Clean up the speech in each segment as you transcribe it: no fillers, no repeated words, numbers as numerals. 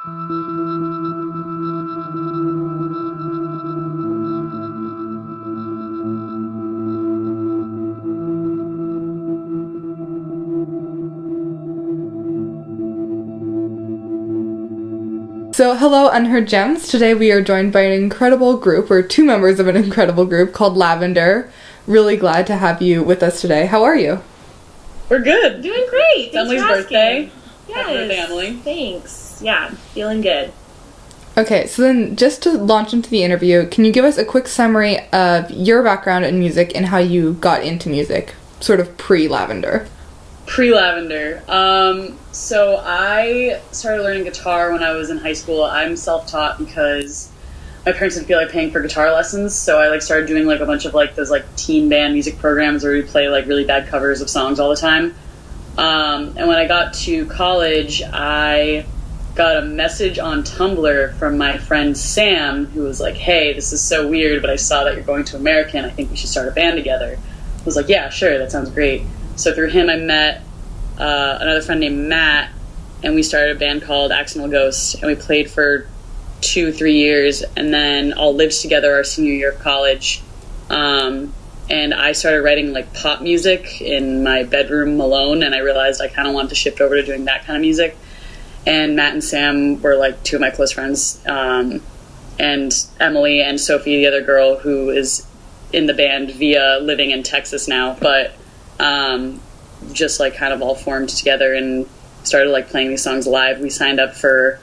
So, hello, Unheard Gems. Today we are joined by an incredible group, or two members of an incredible group called Lavender. Really glad to have you with us today. How are you? We're good. Doing great. Thanks Emily's for asking. birthday. Yes. Happy birthday, Emily. Thanks. Yeah, feeling good. Okay, so then just to launch into the interview, can you give us a quick summary of your background in music and how you got into music, sort of pre-Lavender? Pre-Lavender. So I started learning guitar when I was in high school. I'm self-taught because my parents didn't feel like paying for guitar lessons, so I started doing a bunch of those teen band music programs where we play really bad covers of songs all the time. And when I got to college, I got a message on Tumblr from my friend Sam, who was like, "Hey, this is so weird, but I saw that you're going to American. I think we should start a band together." I was like, "Yeah, sure, that sounds great." So through him, I met another friend named Matt, and we started a band called Accidental Ghost, and we played for 2-3 years, and then all lived together our senior year of college. And I started writing pop music in my bedroom alone, and I realized I kind of wanted to shift over to doing that kind of music. And Matt and Sam were two of my close friends, and Emily and Sophie, the other girl who is in the band via living in Texas now, but just kind of all formed together and started playing these songs live. We signed up for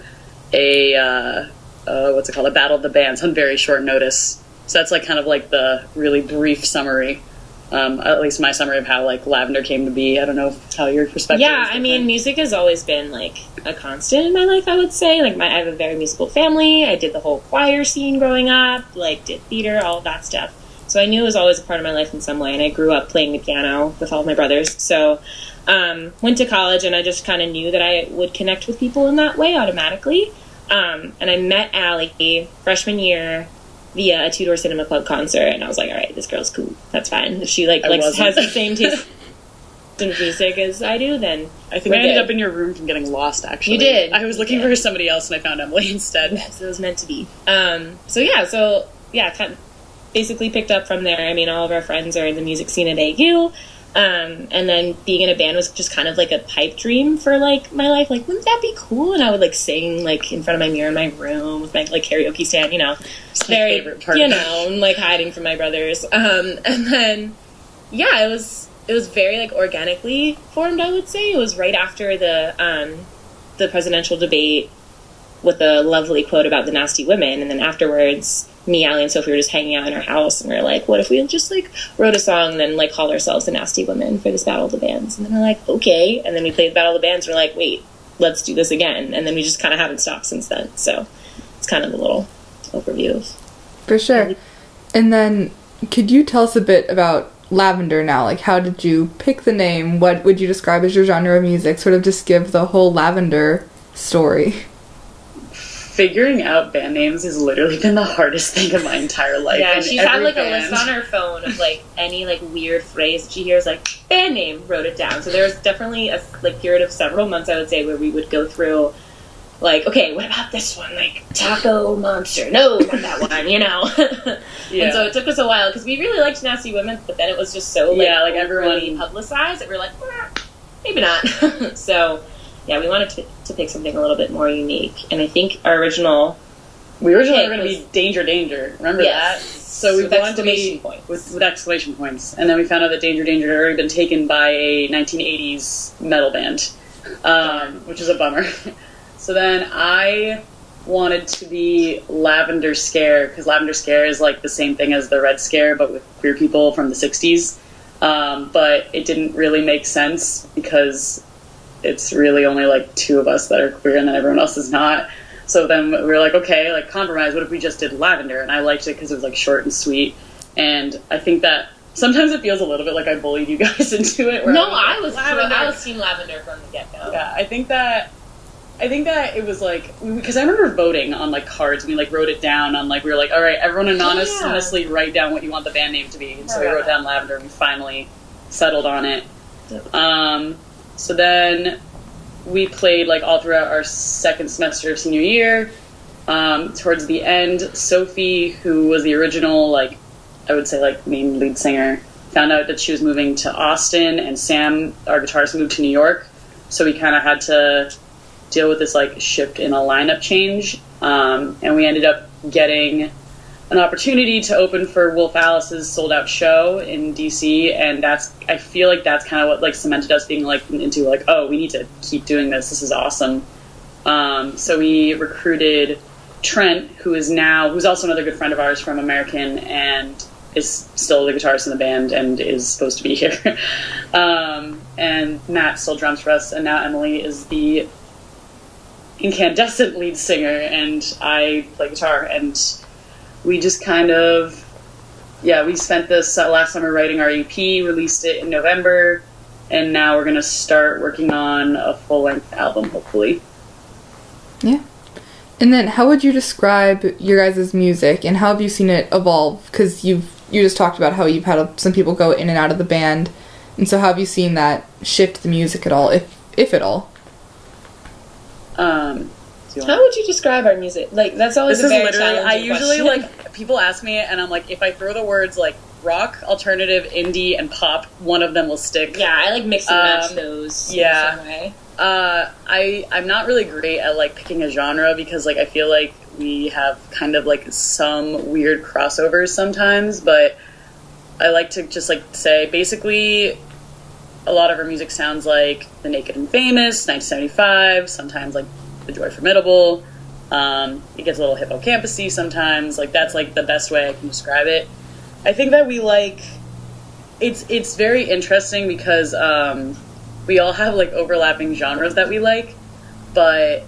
a a Battle of the Bands on very short notice. So that's kind of the really brief summary, at least my summary of how Lavender came to be. I don't know how your perspective is. Yeah, I mean, music has always been a constant in my life, I would say. I have a very musical family. I did the whole choir scene growing up, did theater, all of that stuff. So I knew it was always a part of my life in some way, and I grew up playing the piano with all of my brothers. So went to college, and I just kind of knew that I would connect with people in that way automatically. And I met Allie freshman year via a Two-Door Cinema Club concert, and I was like, all right, this girl's cool. That's fine. If she has the same taste in music as I do, then I think I ended up in your room from getting lost, actually. You did. I was looking for somebody else, and I found Emily instead. Yes, it was meant to be. Kind of basically picked up from there. I mean, all of our friends are in the music scene at AU. And then being in a band was just kind of a pipe dream for my life. Wouldn't that be cool? And I would sing in front of my mirror in my room with my karaoke stand, It's very, my favorite part. And hiding from my brothers. And then, yeah, it was very organically formed, I would say. It was right after the presidential debate with a lovely quote about the nasty women, and then afterwards me, Allie, and Sophie were just hanging out in our house, and we were like, what if we just wrote a song and then called ourselves the Nasty Women for this Battle of the Bands? And then we're like, okay. And then we played Battle of the Bands, and we're like, wait, let's do this again. And then we just kind of haven't stopped since then. So it's kind of a little overview. For sure. And then could you tell us a bit about Lavender now? How did you pick the name? What would you describe as your genre of music? Sort of just give the whole Lavender story. Figuring out band names has literally been the hardest thing of my entire life. Yeah, she's had a band. list on her phone of any weird phrase that she hears, band name, wrote it down. So there was definitely a period of several months, I would say, where we would go through okay, what about this one? Taco Monster. No, not that one, Yeah. And so it took us a while because we really liked Nasty Women, but then it was just so everyone publicized that we were like, maybe not. So yeah, we wanted to pick something a little bit more unique, and I think our original we originally were going to be Danger Danger. Remember that? So we wanted to be with exclamation points, and then we found out that Danger Danger had already been taken by a 1980s metal band, which is a bummer. So then I wanted to be Lavender Scare, because Lavender Scare is the same thing as the Red Scare, but with queer people from the 60s. But it didn't really make sense because it's really only 2 of us that are queer, and then everyone else is not. So then we were like, okay, compromise. What if we just did Lavender? And I liked it because it was short and sweet. And I think that sometimes it feels a little bit like I bullied you guys into it. I was Team Lavender from the get-go. Yeah, I think that it was because I remember voting on cards, and we wrote it down on we were like, all right, everyone anonymously write down what you want the band name to be. And so we wrote down Lavender, and we finally settled on it. So then we played like all throughout our second semester of senior year. Towards the end, Sophie, who was the original, like, I would say, like, main lead singer, found out that she was moving to Austin, and Sam, our guitarist, moved to New York. So we kind of had to deal with this, like, shift in a lineup change. And we ended up getting an opportunity to open for Wolf Alice's sold-out show in DC, and I feel like that's kind of what, like, cemented us being, like, into, like, oh, we need to keep doing this. This is awesome. So we recruited Trent, who's also another good friend of ours from American, and is still the guitarist in the band and is supposed to be here. And Matt still drums for us, and now Emily is the incandescent lead singer, and I play guitar. And we just kind of, we spent this last summer writing our EP, released it in November, and now we're going to start working on a full-length album, hopefully. Yeah. And then how would you describe your guys' music, and how have you seen it evolve? Because you just talked about how you've had some people go in and out of the band, and so how have you seen that shift the music at all, if at all? How would you describe our music? Like, that's always a very challenging I usually, question. like, people ask me, and I'm like, if I throw the words, like, rock, alternative, indie, and pop, one of them will stick. Yeah, I like mix and match those in some way. I'm not really great at, like, picking a genre, because, like, I feel like we have kind of, like, some weird crossovers sometimes, but I like to just, like, say, basically, a lot of our music sounds like The Naked and Famous, 1975, sometimes, like, The Joy Formidable. It gets a little hippocampus-y sometimes. Like, that's, like, the best way I can describe it. I think that we, like, it's very interesting because we all have, like, overlapping genres that we like, but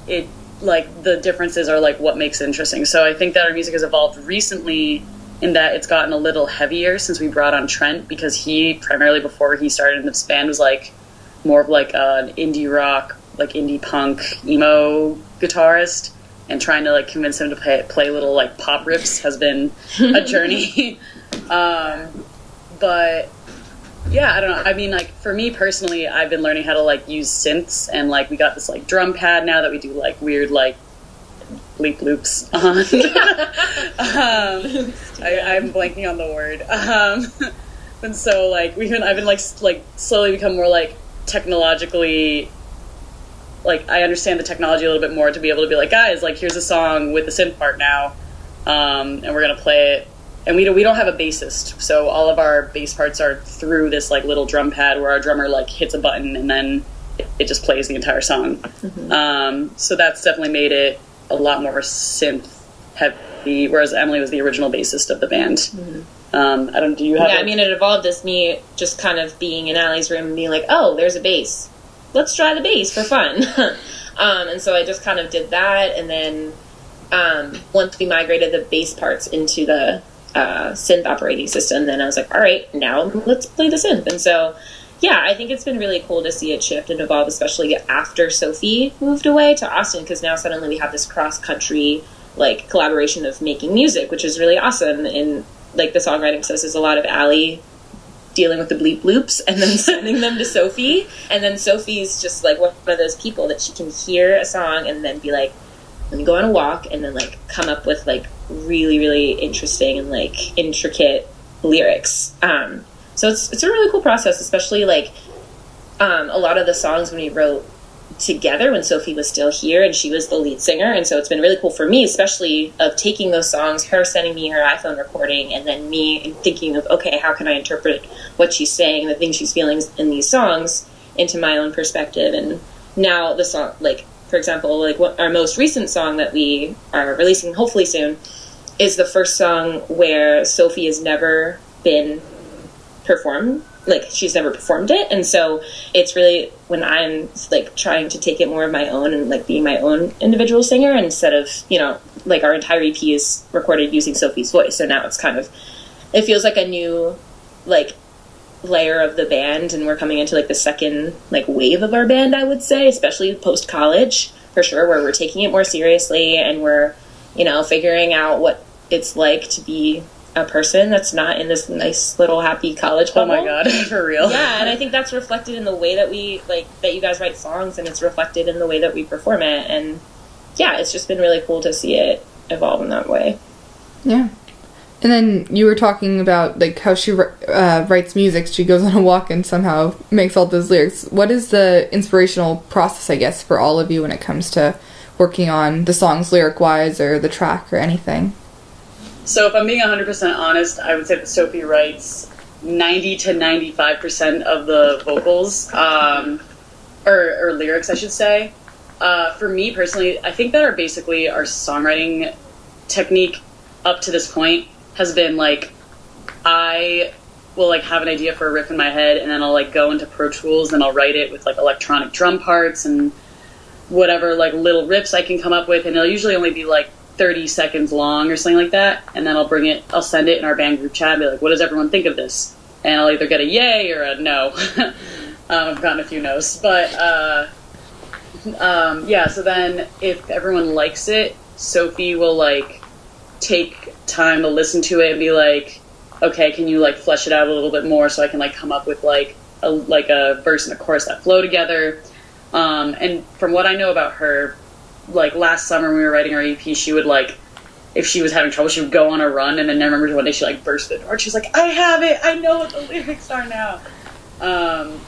it, like, the differences are, like, what makes it interesting. So I think that our music has evolved recently in that it's gotten a little heavier since we brought on Trent, because he, primarily before he started in this band, was, like, more of, like, an indie rock, like, indie punk, emo guitarist, and trying to, like, convince him to play little, like, pop riffs has been a journey. But yeah, I don't know. I mean, like, for me personally, I've been learning how to, like, use synths, and, like, we got this, like, drum pad now that we do, like, weird, like, bleep loops on. I'm blanking on the word. And so, like, I've been, like, slowly become more, like, technologically, like, I understand the technology a little bit more to be able to be like, guys, like, here's a song with the synth part now, and we're gonna play it. And we don't have a bassist, so all of our bass parts are through this, like, little drum pad where our drummer, like, hits a button and then it just plays the entire song. Mm-hmm. So that's definitely made it a lot more synth heavy, whereas Emily was the original bassist of the band. Mm-hmm. Do you have? Yeah, I mean, it evolved as me just kind of being in Allie's room and being like, oh, there's a bass. Let's try the bass for fun. And so I just kind of did that, and then once we migrated the bass parts into the synth operating system, then I was like, all right, now let's play the synth. And so, yeah, I think it's been really cool to see it shift and evolve, especially after Sophie moved away to Austin, because now suddenly we have this cross-country, like, collaboration of making music, which is really awesome. And, like, the songwriting process is a lot of Allie dealing with the bleep loops and then sending them to Sophie. And then Sophie's just, like, one of those people that she can hear a song and then be like, let me go on a walk, and then, like, come up with, like, really, really interesting and, like, intricate lyrics. So it's a really cool process, especially, like, a lot of the songs when we wrote together when Sophie was still here and she was the lead singer. And so it's been really cool for me, especially of taking those songs, her sending me her iPhone recording, and then me thinking of, okay, how can I interpret what she's saying, the things she's feeling in these songs into my own perspective. And now the song, like, for example, like, our most recent song that we are releasing hopefully soon is the first song where Sophie has never been performed. Like, she's never performed it. And so it's really when I'm, like, trying to take it more of my own and, like, being my own individual singer instead of, you know, like, our entire EP is recorded using Sophie's voice. So now it's kind of, it feels like a new, like, layer of the band, and we're coming into, like, the second, like, wave of our band, I would say, especially post-college, for sure, where we're taking it more seriously and we're, you know, figuring out what it's like to be a person that's not in this nice little happy college bubble. Oh my god, for real. Yeah, and I think that's reflected in the way that we, like, that you guys write songs, and it's reflected in the way that we perform it. And yeah, it's just been really cool to see it evolve in that way. Yeah. And then you were talking about, like, how she writes music. She goes on a walk and somehow makes all those lyrics. What is the inspirational process, I guess, for all of you when it comes to working on the songs lyric-wise or the track or anything? So if I'm being 100% honest, I would say that Sophie writes 90 to 95% of the vocals, or lyrics, I should say. For me personally, I think that our songwriting technique up to this point has been, like, I will, like, have an idea for a riff in my head, and then I'll, like, go into Pro Tools and I'll write it with, like, electronic drum parts and whatever, like, little riffs I can come up with, and it'll usually only be, like, 30 seconds long or something like that, and then I'll send it in our band group chat and be like, what does everyone think of this? And I'll either get a yay or a no. I've gotten a few no's. But, yeah, so then if everyone likes it, Sophie will, like, take time to listen to it and be like, okay, can you, like, flesh it out a little bit more so I can, like, come up with, like a verse and a chorus that flow together. And from what I know about her, like, last summer when we were writing our EP, she would, like, if she was having trouble, she would go on a run, and then I remember one day she, like, burst the door, and she was like, I have it! I know what the lyrics are now!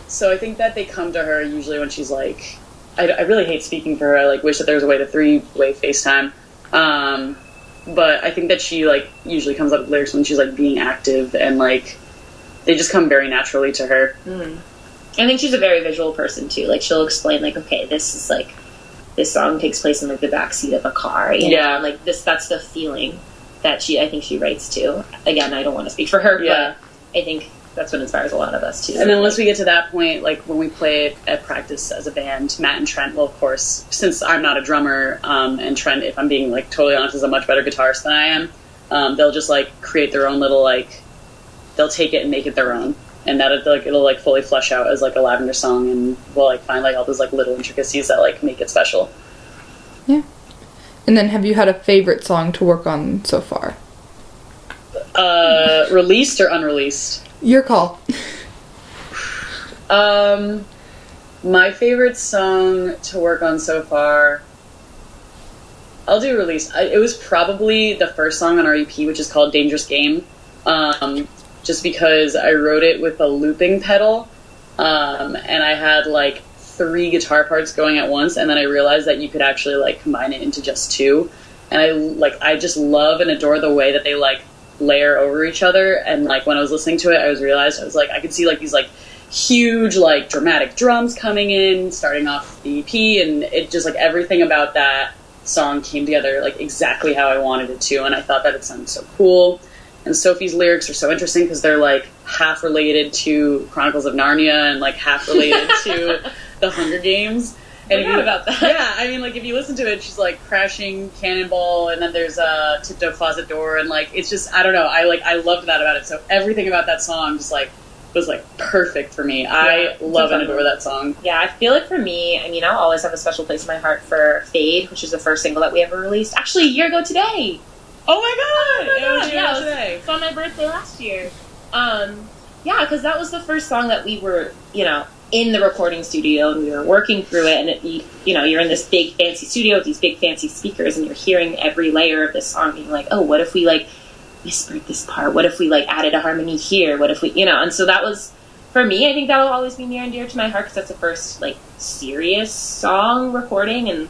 So I think that they come to her usually when she's, like, I really hate speaking for her, I, like, wish that there was a way to three-way FaceTime, but I think that she, like, usually comes up with lyrics when she's, like, being active, and, like, they just come very naturally to her. I think she's a very visual person, too. Like, she'll explain, like, okay, this is, like, this song takes place in, like, the backseat of a car, you know? Like, that's the feeling that I think she writes to. Again, I don't want to speak for her, but I think that's what inspires a lot of us, too. And then once we get to that point, like, when we play it at practice as a band, Matt and Trent will, of course, since I'm not a drummer, and Trent, if I'm being, like, totally honest, is a much better guitarist than I am, they'll just, like, create their own little, like, they'll take it and make it their own. And that it'll like fully flesh out as, like, a Lavender song, and we'll, like, find, like, all those, like, little intricacies that, like, make it special. Yeah. And then have you had a favorite song to work on so far? Released or unreleased? Your call. My favorite song to work on so far, I'll do released. It was probably the first song on our EP, which is called Dangerous Game. Just because I wrote it with a looping pedal, and I had, like, 3 guitar parts going at once, and then I realized that you could actually, like, combine it into just 2, and I just love and adore the way that they, like, layer over each other, and, like, when I was listening to it, I was like, I could see, like, these, like, huge, like, dramatic drums coming in, starting off the EP, and it just, like, everything about that song came together, like, exactly how I wanted it to, and I thought that it sounded so cool. And Sophie's lyrics are so interesting because they're, like, half related to Chronicles of Narnia and, like, half related to the Hunger Games. And I forgot about that. Yeah, I mean, like, if you listen to it, she's, like, crashing cannonball, and then there's a tiptoe closet door, and, like, it's just, I don't know, I loved that about it. So everything about that song just, like, was, like, perfect for me. I love and adore that song. Yeah, I feel like for me, I mean, I'll always have a special place in my heart for Fade, which is the first single that we ever released. Actually, a year ago today! Oh my god! It was on my birthday last year. Yeah, because that was the first song that we were, you know, in the recording studio, and we were working through it, and you're in this big fancy studio with these big fancy speakers, and you're hearing every layer of this song, being like, oh, what if we, like, whispered this part? What if we, like, added a harmony here? What if we, you know? And so that was, for me, I think that'll always be near and dear to my heart, because that's the first, like, serious song recording and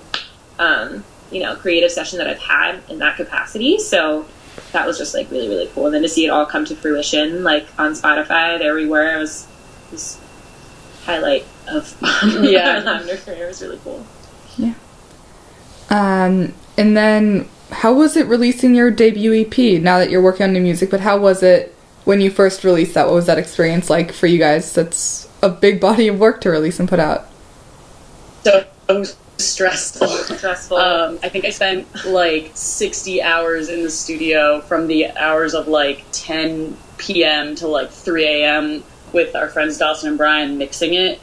creative session that I've had in that capacity. So that was just, like, really, really cool. And then to see it all come to fruition, like, on Spotify, everywhere, it was this highlight of our Lavender career. It was really cool. Yeah. And then how was it releasing your debut EP now that you're working on new music? But how was it when you first released that? What was that experience like for you guys? That's a big body of work to release and put out. So stressful. I think I spent, like, 60 hours in the studio from the hours of, like, 10 p.m. to, like, 3 a.m. with our friends Dawson and Brian mixing it.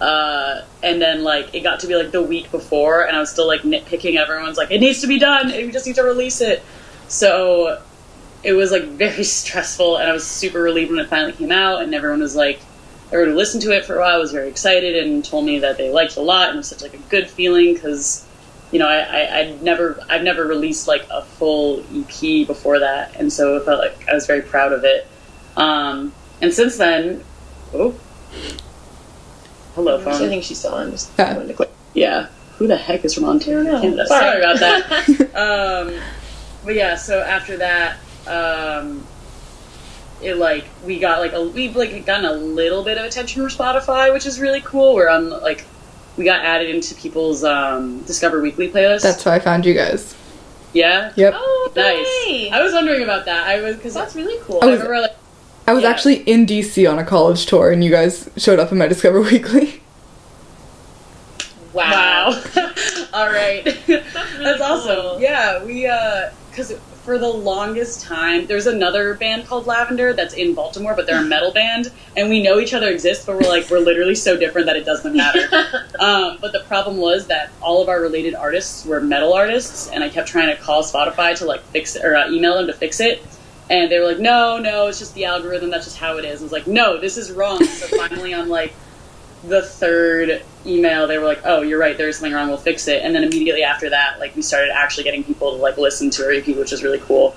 And then, like, it got to be, like, the week before, and I was still, like, nitpicking. Everyone's like, it needs to be done, we just need to release it. So it was like very stressful, and I was super relieved when it finally came out, and everyone who listened to it for a while was very excited and told me that they liked it a lot, and it was such like a good feeling because, you know, I've never released like a full EP before that, and so it felt like I was very proud of it. And since then, hello phone. I think she's still on. Just yeah. Who the heck is from Ontario, Canada? Sorry about that. But yeah, so after that, it like we've gotten a little bit of attention from Spotify, which is really cool. We're on like we got added into people's Discover Weekly playlist. That's how I found you guys. Yeah. Yep. Oh, nice. I was wondering about that. Because that's really cool. I was actually in DC on a college tour, and you guys showed up in my Discover Weekly. Wow. All right. That's awesome. Cool. Yeah, we because for the longest time there's another band called Lavender that's in Baltimore, but they're a metal band, and we know each other exists, but we're literally so different that it doesn't matter. But the problem was that all of our related artists were metal artists, and I kept trying to call Spotify to like fix it, or email them to fix it, and they were like, no, it's just the algorithm, that's just how it is. I was like, no, this is wrong. So finally on like the third email, they were like, oh, you're right, there's something wrong, we'll fix it. And then immediately after that, like, we started actually getting people to like listen to our EP, which is really cool.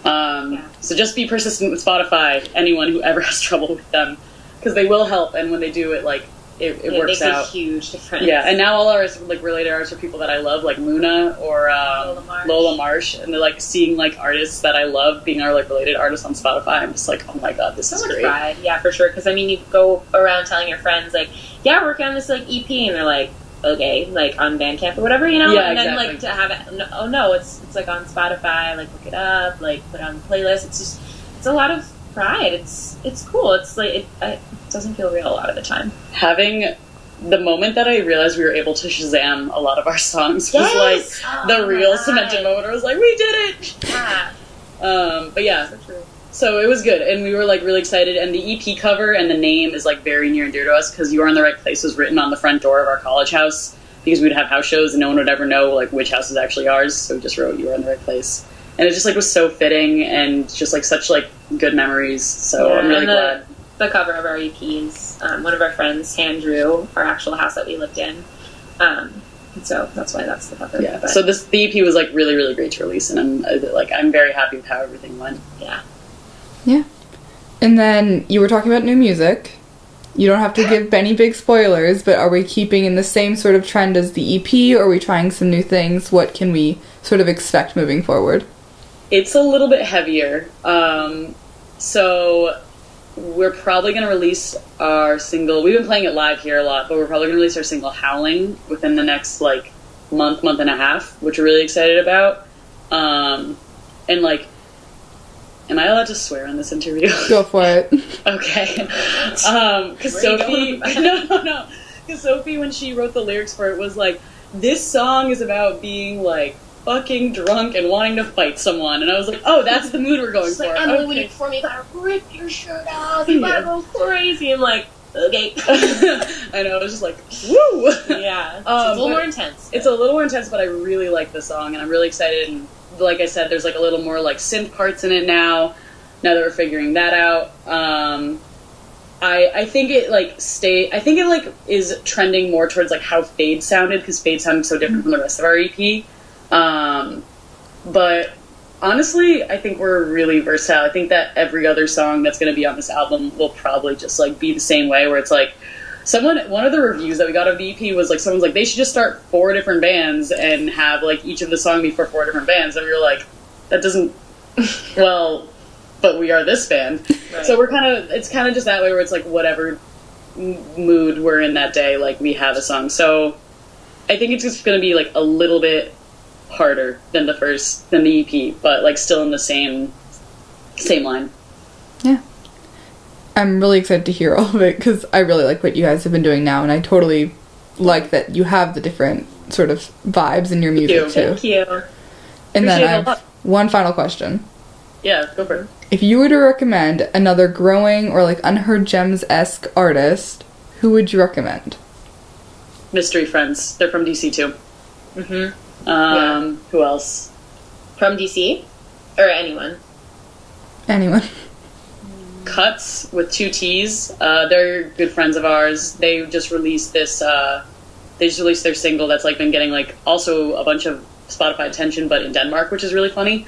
So just be persistent with Spotify, anyone who ever has trouble with them, because they will help, and when they do it, like, it works out. It makes a huge difference. Yeah, and now all our like related artists are people that I love, like Luna or Lola Marsh, and they're like seeing like artists that I love being our like related artists on Spotify. I'm just like, oh my god, this is great. Pride. Yeah, for sure. Because I mean, you go around telling your friends like, yeah, we're working on this like EP, and they're like, okay, like on Bandcamp or whatever, you know. Yeah, and then exactly. like to have it, oh no, it's like on Spotify. Like look it up, like put it on the playlist. It's a lot of pride. It's cool. It's like it doesn't feel real a lot of the time. Having the moment that I realized we were able to Shazam a lot of our songs was like the real cemented moment. I was like, we did it! Yeah. But yeah, so it was good, and we were like really excited. And the EP cover and the name is like very near and dear to us because "You Are in the Right Place" was written on the front door of our college house because we'd have house shows and no one would ever know like which house is actually ours. So we just wrote "You Are in the Right Place," and it just like was so fitting and just like such like good memories. So I'm really glad. The cover of our EP is one of our friends hand drew our actual house that we lived in, and so that's why that's the cover. Yeah. But, so the EP was like really, really great to release, and I'm very happy with how everything went. Yeah. Yeah. And then you were talking about new music. You don't have to give any big spoilers, but are we keeping in the same sort of trend as the EP, or are we trying some new things? What can we sort of expect moving forward? It's a little bit heavier. So we're probably going to release our single. We've been playing it live here a lot, but we're probably going to release our single "Howling" within the next like month and a half, which we're really excited about. And like, am I allowed to swear on this interview? Go for it. Okay. Because Sophie, no. Because Sophie, when she wrote the lyrics for it, was like, this song is about being like fucking drunk and wanting to fight someone, and I was like, oh, that's the mood we're going for. Like, Emily, when you perform, you gotta rip your shirt off, you gotta go crazy. I'm like, okay. I know, I was just like, woo! Yeah, it's a little more intense. It's a little more intense, but I really like the song, and I'm really excited, and like I said, there's like a little more like synth parts in it now that we're figuring that out. I think it like is trending more towards like how Fade sounded, because Fade sounded so different from the rest of our EP. But honestly, I think we're really versatile. I think that every other song that's going to be on this album will probably just like be the same way, where it's like one of the reviews that we got of the EP was like, someone's like, they should just start 4 different bands and have like each of the song be for 4 different bands, and we were like, that doesn't well, but we are this band. Right. So it's kind of just that way, where it's like whatever mood we're in that day, like we have a song. So I think it's just going to be like a little bit harder than the EP, but like still in the same line. Yeah. I'm really excited to hear all of it, because I really like what you guys have been doing now, and I totally like that you have the different sort of vibes in your music too. Thank you. And then I have one final question. Yeah, go for it. If you were to recommend another growing or like Unheard Gems-esque artist, who would you recommend? Mystery Friends. They're from DC too. Mm-hmm. Who else? From DC? Or anyone? Anyone? Cuts with 2 T's. They're good friends of ours. They just released this. They just released their single that's like been getting like also a bunch of Spotify attention, but in Denmark, which is really funny.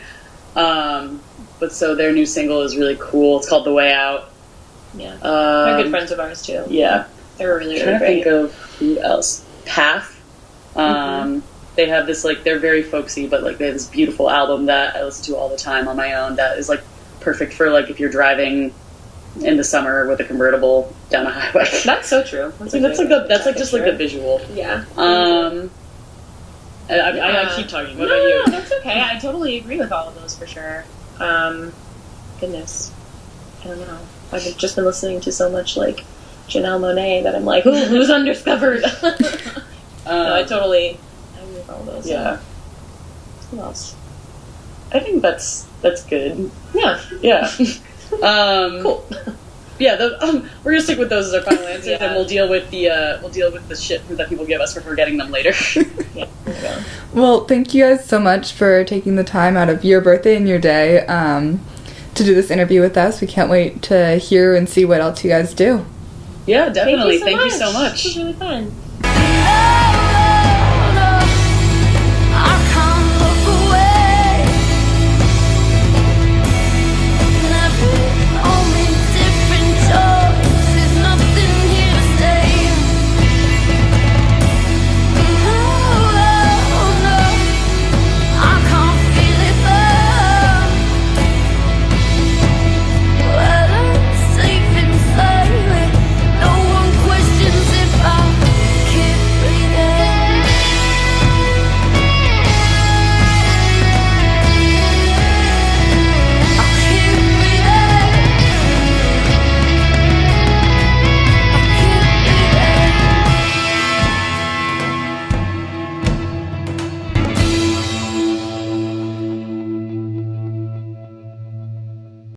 But so their new single is really cool. It's called "The Way Out." Yeah, they're good friends of ours too. Yeah, they're really, I'm trying really to great. think of who else. Path. They have this like they're very folksy, but like they have this beautiful album that I listen to all the time on my own. That is like perfect for like if you're driving in the summer with a convertible down a highway. That's so true. That's just like the visual. Yeah. I keep talking. What about No, you? that's okay. I totally agree with all of those for sure. Goodness, I don't know. I've just been listening to so much like Janelle Monáe that I'm like, who's undiscovered? No, I agree with all of those. Yeah. Who else? I think that's good. Yeah. Yeah. Cool. Yeah, we're gonna stick with those as our final answers, Yeah. and we'll deal with the shit that people give us for forgetting them later. Yeah. There we go. Well, thank you guys so much for taking the time out of your birthday and your day to do this interview with us. We can't wait to hear and see what else you guys do. Yeah, definitely. Thank you so much. This was really fun. Love